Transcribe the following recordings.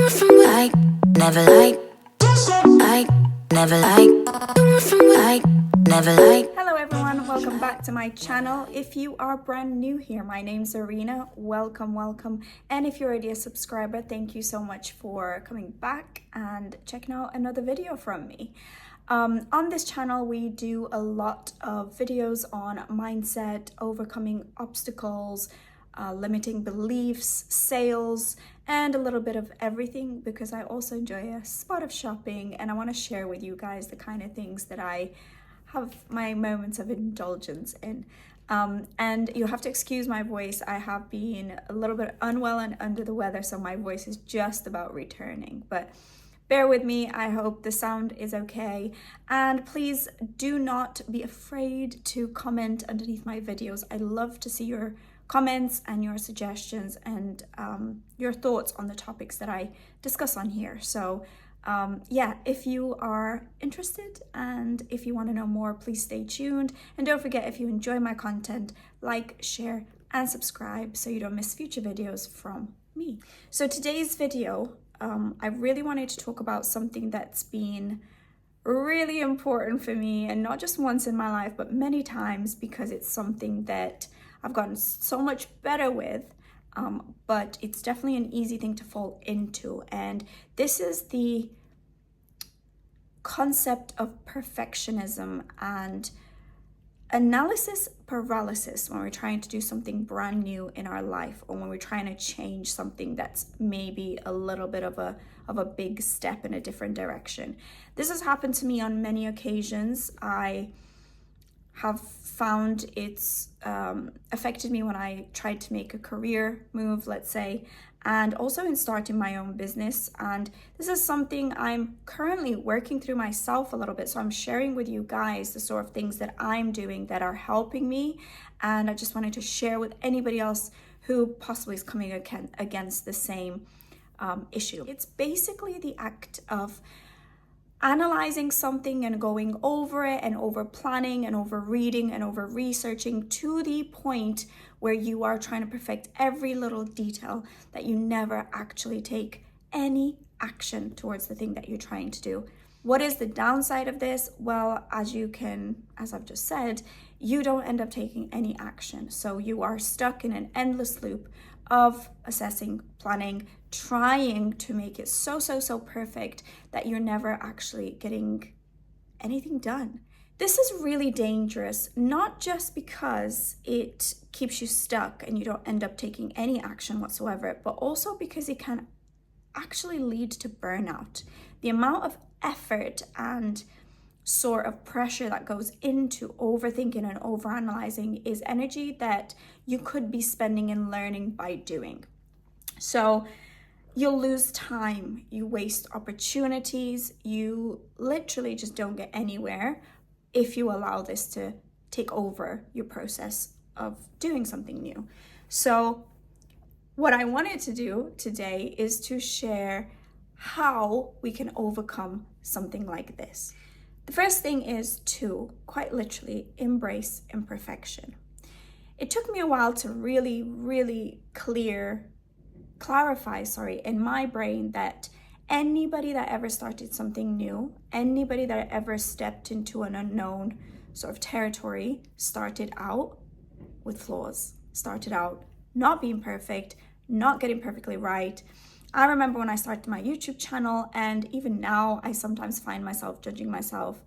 like, never like, never like, never like. Hello everyone, welcome back to my channel. If you are brand new here, my name's Arena. Welcome. And if you're already a subscriber, thank you so much for coming back and checking out another video from me. On this channel, we do a lot of videos on mindset, overcoming obstacles, limiting beliefs, sales, and a little bit of everything, because I also enjoy a spot of shopping and I want to share with you guys the kind of things that I have my moments of indulgence in. And you'll have to excuse my voice. I have been a little bit unwell and under the weather, so my voice is just about returning, but bear with me. I hope the sound is okay. And please do not be afraid to comment underneath my videos. I love to see your comments and your suggestions and your thoughts on the topics that I discuss on here. So yeah, if you are interested and if you want to know more, please stay tuned. And don't forget, if you enjoy my content, like, share, and subscribe so you don't miss future videos from me. So today's video, I really wanted to talk about something that's been really important for me, and not just once in my life, but many times, because it's something that I've gotten so much better with, but it's definitely an easy thing to fall into. And this is the concept of perfectionism and analysis paralysis when we're trying to do something brand new in our life, or when we're trying to change something that's maybe a little bit of a big step in a different direction. This has happened to me on many occasions. I have found it's affected me when I tried to make a career move, let's say, and also in starting my own business. And this is something I'm currently working through myself a little bit. So I'm sharing with you guys the sort of things that I'm doing that are helping me. And I just wanted to share with anybody else who possibly is coming against the same issue. It's basically the act of analyzing something and going over it and over planning and over reading and over researching to the point where you are trying to perfect every little detail that you never actually take any action towards the thing that you're trying to do. What is the downside of this? Well, as I've just said, you don't end up taking any action. So you are stuck in an endless loop of assessing, planning, trying to make it so perfect that you're never actually getting anything done. This is really dangerous, not just because it keeps you stuck and you don't end up taking any action whatsoever, but also because it can actually lead to burnout. The amount of effort and sort of pressure that goes into overthinking and overanalyzing is energy that you could be spending in learning by doing. So you'll lose time, you waste opportunities, you literally just don't get anywhere if you allow this to take over your process of doing something new. So what I wanted to do today is to share how we can overcome something like this. The first thing is to quite literally embrace imperfection. It took me a while to really clarify in my brain that anybody that ever started something new, anybody that ever stepped into an unknown sort of territory, started out with flaws, started out not being perfect, not getting perfectly right. I remember when I started my YouTube channel, and even now I sometimes find myself judging myself.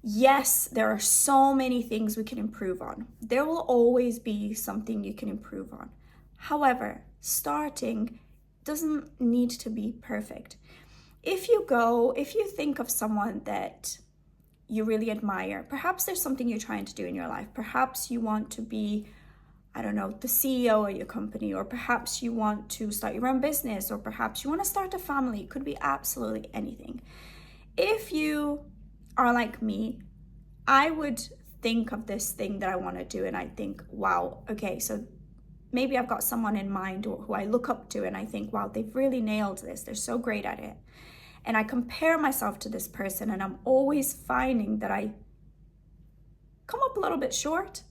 Yes, there are so many things we can improve on. There will always be something you can improve on. However, starting doesn't need to be perfect. If you think of someone that you really admire, perhaps there's something you're trying to do in your life. Perhaps you want to be, I don't know, the CEO of your company, or perhaps you want to start your own business, or perhaps you want to start a family. It could be absolutely anything. If you are like me, I would think of this thing that I want to do and I think, wow, okay, so maybe I've got someone in mind who I look up to and I think, wow, they've really nailed this. They're so great at it. And I compare myself to this person and I'm always finding that I come up a little bit short.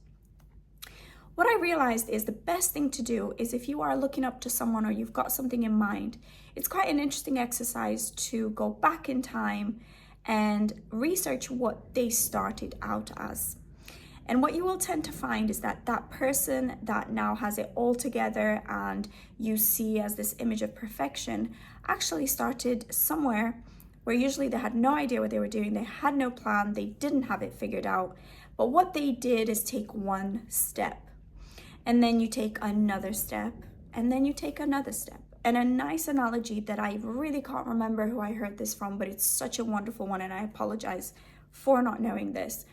what I realized is the best thing to do is if you are looking up to someone or you've got something in mind, it's quite an interesting exercise to go back in time and research what they started out as. And what you will tend to find is that that person that now has it all together and you see as this image of perfection actually started somewhere where usually they had no idea what they were doing, they had no plan, they didn't have it figured out. But what they did is take one step, and then you take another step, and then you take another step. And a nice analogy that I really can't remember who I heard this from, but it's such a wonderful one, and I apologize for not knowing this.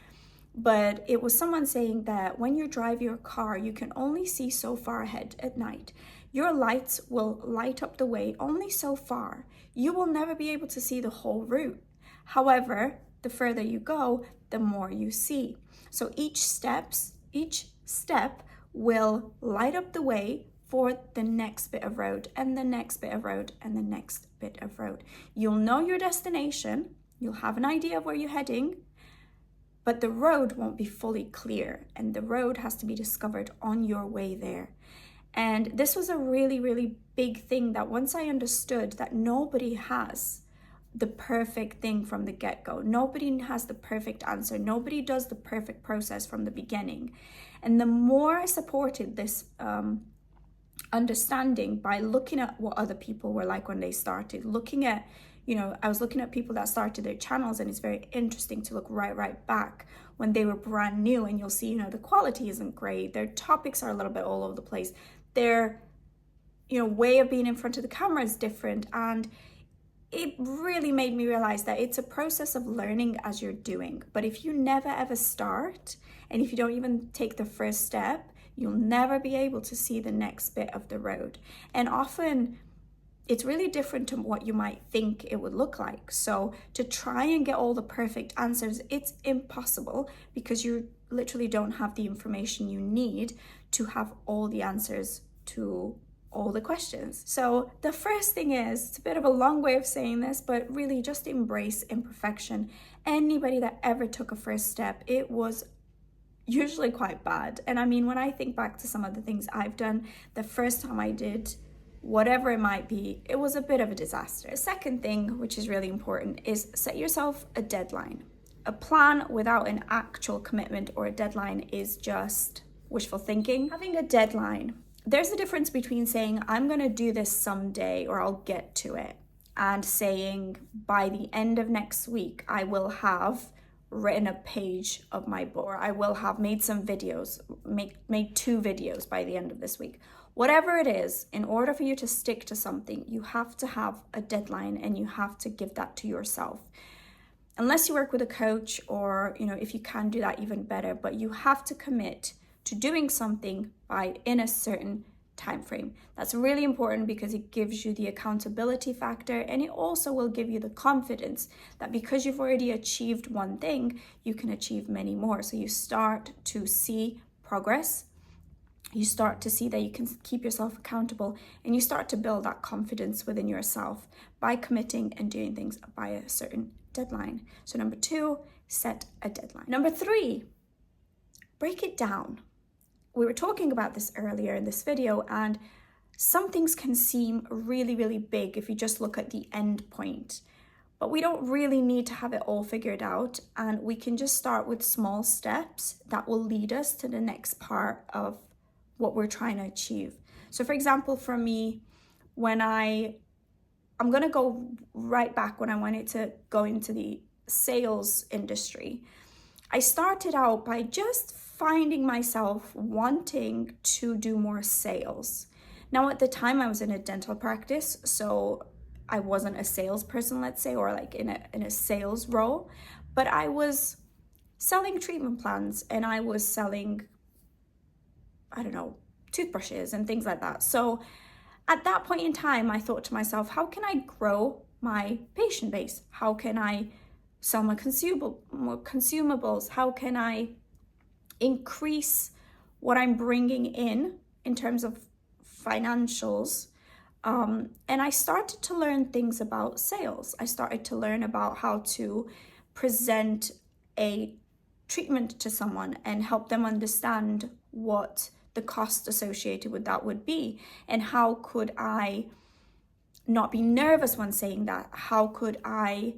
But it was someone saying that when you drive your car, you can only see so far ahead at night. Your lights will light up the way only so far. You will never be able to see the whole route. However, the further you go, the more you see. So each step will light up the way for the next bit of road and the next bit of road and the next bit of road. You'll know your destination, you'll have an idea of where you're heading, but the road won't be fully clear, and the road has to be discovered on your way there. And this was a really, really big thing that once I understood that nobody has the perfect thing from the get-go. Nobody has the perfect answer. Nobody does the perfect process from the beginning. And the more I supported this understanding by looking at what other people were like when they started, looking at, I was looking at people that started their channels, and it's very interesting to look right back when they were brand new, and you'll see, the quality isn't great. Their topics are a little bit all over the place. Their, way of being in front of the camera is different. And it really made me realize that it's a process of learning as you're doing. But if you never ever start, and if you don't even take the first step, you'll never be able to see the next bit of the road. And often it's really different to what you might think it would look like. So to try and get all the perfect answers, it's impossible, because you literally don't have the information you need to have all the answers to all the questions. So the first thing is, it's a bit of a long way of saying this, but really just embrace imperfection. Anybody that ever took a first step, it was usually quite bad. And I mean, when I think back to some of the things I've done, the first time I did whatever it might be, it was a bit of a disaster. The second thing, which is really important, is set yourself a deadline. A plan without an actual commitment or a deadline is just wishful thinking. Having a deadline, there's a difference between saying, I'm going to do this someday or I'll get to it, and saying, by the end of next week, I will have written a page of my book, or I will have made some videos, made 2 videos by the end of this week. Whatever it is, in order for you to stick to something, you have to have a deadline, and you have to give that to yourself. Unless you work with a coach, or, if you can do that, even better, but you have to commit to doing something in a certain time frame. That's really important, because it gives you the accountability factor, and it also will give you the confidence that because you've already achieved one thing, you can achieve many more. So you start to see progress, you start to see that you can keep yourself accountable, and you start to build that confidence within yourself by committing and doing things by a certain deadline. So number 2, set a deadline. Number 3, break it down. We were talking about this earlier in this video, and some things can seem really, really big if you just look at the end point. But we don't really need to have it all figured out, and we can just start with small steps that will lead us to the next part of what we're trying to achieve. So for example, for me, when I'm going to go right back when I wanted to go into the sales industry, I started out by just finding myself wanting to do more sales. Now, at the time, I was in a dental practice, so I wasn't a salesperson, let's say, or like in a sales role, but I was selling treatment plans, and I was selling, toothbrushes and things like that. So at that point in time, I thought to myself, how can I grow my patient base? How can I sell more consumables? How can I increase what I'm bringing in terms of financials? And I started to learn things about sales. I started to learn about how to present a treatment to someone and help them understand what the cost associated with that would be, and how could I not be nervous when saying that? How could I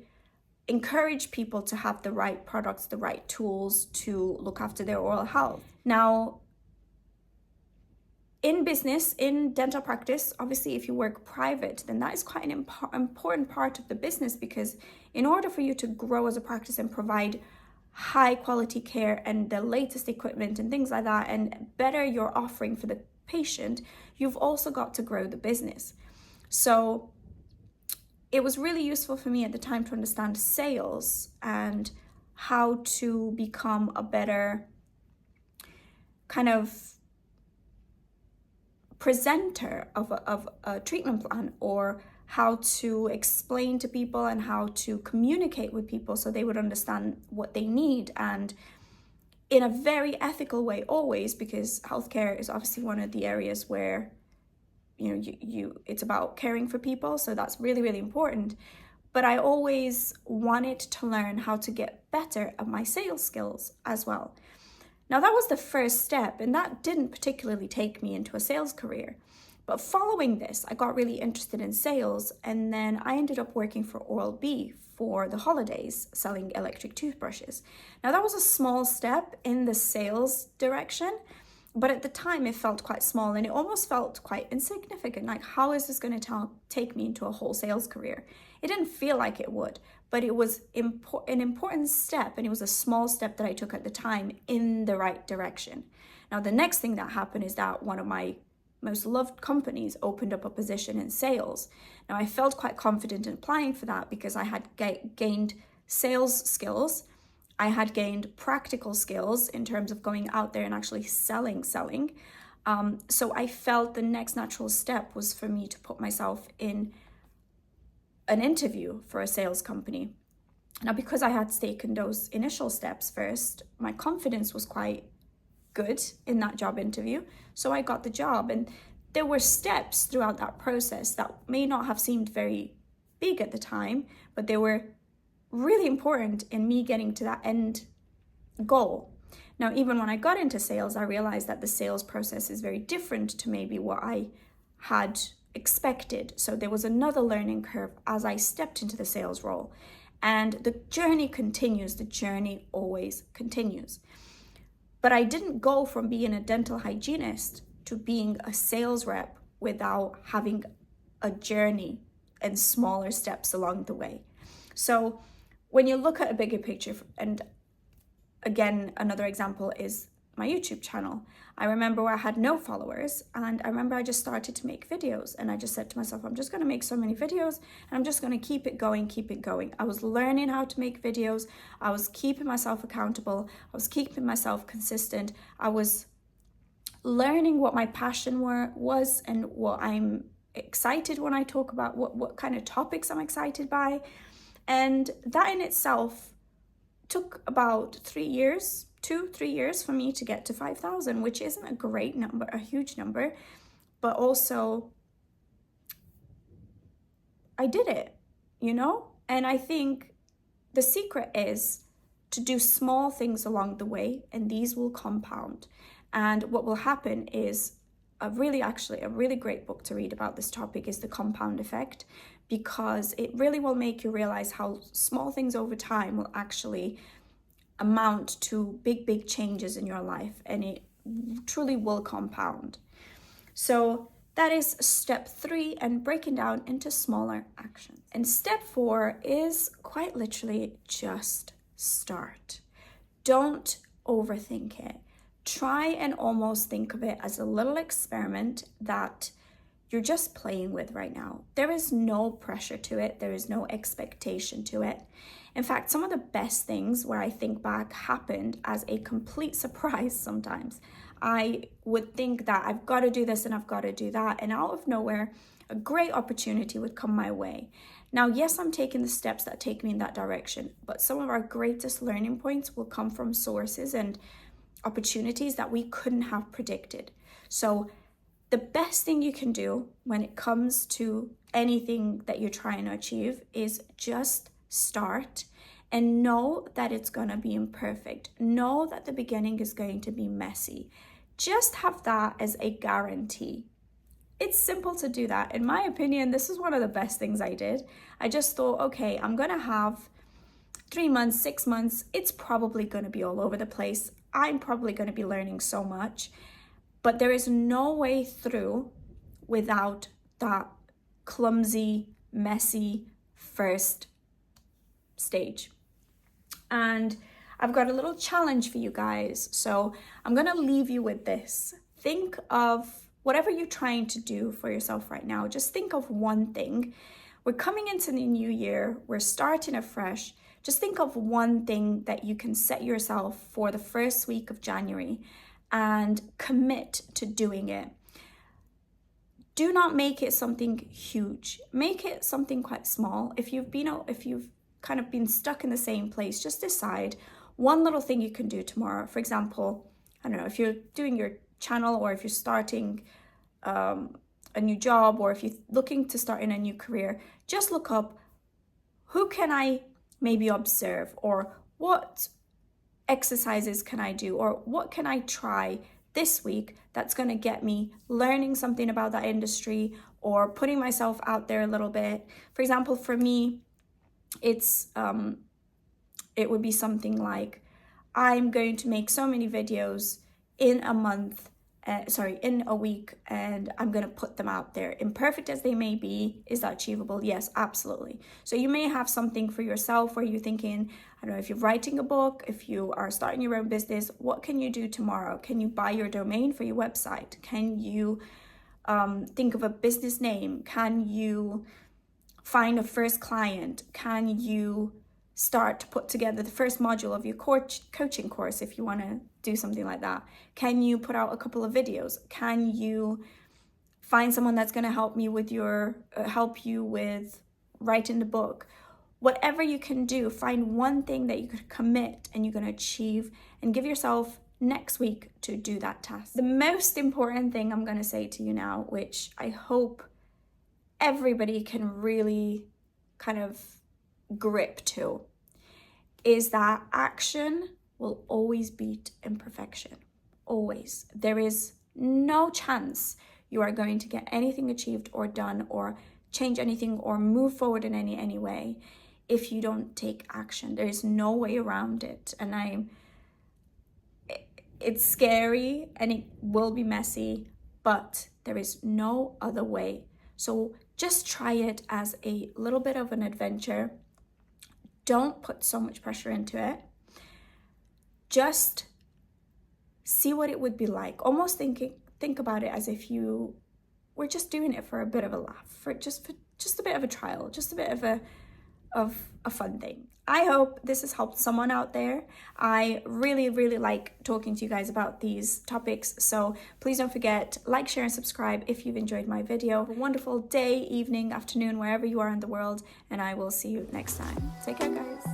encourage people to have the right products, the right tools to look after their oral health? Now, in business, in dental practice, obviously if you work private, then that is quite an important part of the business, because in order for you to grow as a practice and provide high quality care and the latest equipment and things like that, and better your offering for the patient, you've also got to grow the business. So it was really useful for me at the time to understand sales and how to become a better kind of presenter of a treatment plan, or how to explain to people and how to communicate with people so they would understand what they need, and in a very ethical way always, because healthcare is obviously one of the areas where it's about caring for people, so that's really, really important. But I always wanted to learn how to get better at my sales skills as well. Now, that was the first step, and that didn't particularly take me into a sales career. But following this, I got really interested in sales, and then I ended up working for Oral-B for the holidays, selling electric toothbrushes. Now, that was a small step in the sales direction, but at the time it felt quite small, and it almost felt quite insignificant. Like, how is this going to take me into a whole sales career? It didn't feel like it would, but it was an important step, and it was a small step that I took at the time in the right direction. Now, the next thing that happened is that one of my most loved companies opened up a position in sales. Now, I felt quite confident in applying for that because I had gained sales skills. I had gained practical skills in terms of going out there and actually selling. So I felt the next natural step was for me to put myself in an interview for a sales company. Now, because I had taken those initial steps first, my confidence was quite good in that job interview. So I got the job, and there were steps throughout that process that may not have seemed very big at the time, but they were really important in me getting to that end goal. Now, even when I got into sales, I realized that the sales process is very different to maybe what I had expected. So there was another learning curve as I stepped into the sales role. And the journey continues. The journey always continues. But I didn't go from being a dental hygienist to being a sales rep without having a journey and smaller steps along the way. So when you look at a bigger picture, and again, another example is my YouTube channel. I remember where I had no followers, and I remember I just started to make videos, and I just said to myself, I'm just going to make so many videos, and I'm just going to keep it going. I was learning how to make videos. I was keeping myself accountable. I was keeping myself consistent. I was learning what my passion was and what I'm excited when I talk about, what kind of topics I'm excited by. And that in itself took about 3 years, 2-3 years for me to get to 5,000, which isn't a great number, a huge number, but also I did it, And I think the secret is to do small things along the way, and these will compound. And what will happen is a really great book to read about this topic is The Compound Effect, because it really will make you realize how small things over time will actually amount to big changes in your life, and it truly will compound. So that is step 3, and breaking down into smaller actions. And step 4 is quite literally just start. Don't overthink it. Try and almost think of it as a little experiment that you're just playing with right now. There is no pressure to it. There is no expectation to it. In fact, some of the best things where I think back happened as a complete surprise sometimes. I would think that I've got to do this and I've got to do that, and out of nowhere, a great opportunity would come my way. Now, yes, I'm taking the steps that take me in that direction, but some of our greatest learning points will come from sources and opportunities that we couldn't have predicted. So the best thing you can do when it comes to anything that you're trying to achieve is just start, and know that it's going to be imperfect. Know that the beginning is going to be messy. just have that as a guarantee. It's simple to do that. In my opinion, this is one of the best things I did. I just thought, okay, I'm going to have 3 months, 6 months. It's probably going to be all over the place. I'm probably going to be learning so much, but there is no way through without that clumsy, messy first stage. And I've got a little challenge for you guys. So I'm going to leave you with this. Think of whatever you're trying to do for yourself right now. Just think of one thing. We're coming into the new year. We're starting afresh. Just think of one thing that you can set yourself for the first week of January and commit to doing it. Do not make it something huge. Make it something quite small. If you've kind of been stuck in the same place, just decide one little thing you can do tomorrow. For example, I don't know, if you're doing your channel, or if you're starting a new job, or if you're looking to start in a new career, just look up, who can I maybe observe, or what exercises can I do, or what can I try this week that's going to get me learning something about that industry, or putting myself out there a little bit. For example, for me, it would be something like, I'm going to make so many videos in a week, and I'm going to put them out there. Imperfect as they may be, is that achievable? Yes, absolutely. So you may have something for yourself where you're thinking, I don't know, if you're writing a book, if you are starting your own business, what can you do tomorrow? Can you buy your domain for your website? Can you think of a business name? Can you find a first client? Can you start to put together the first module of your coaching course if you want to do something like that? Can you put out a couple of videos? Can you find someone that's going to help you with writing the book? Whatever you can do, find one thing that you could commit and you're going to achieve, and give yourself next week to do that task. The most important thing I'm going to say to you now, which I hope everybody can really kind of grip to, is that action will always beat imperfection. Always. There is no chance you are going to get anything achieved or done or change anything or move forward in any way if you don't take action. There is no way around it. And it's scary and it will be messy, but there is no other way. So just try it as a little bit of an adventure. Don't put so much pressure into it. Just see what it would be like. Almost think about it as if you were just doing it for a bit of a laugh, for just a bit of a trial, just a bit of a fun thing. I hope this has helped someone out there. I really, really like talking to you guys about these topics. So please don't forget, like, share, and subscribe if you've enjoyed my video. Have a wonderful day, evening, afternoon, wherever you are in the world, and I will see you next time. Take care, guys.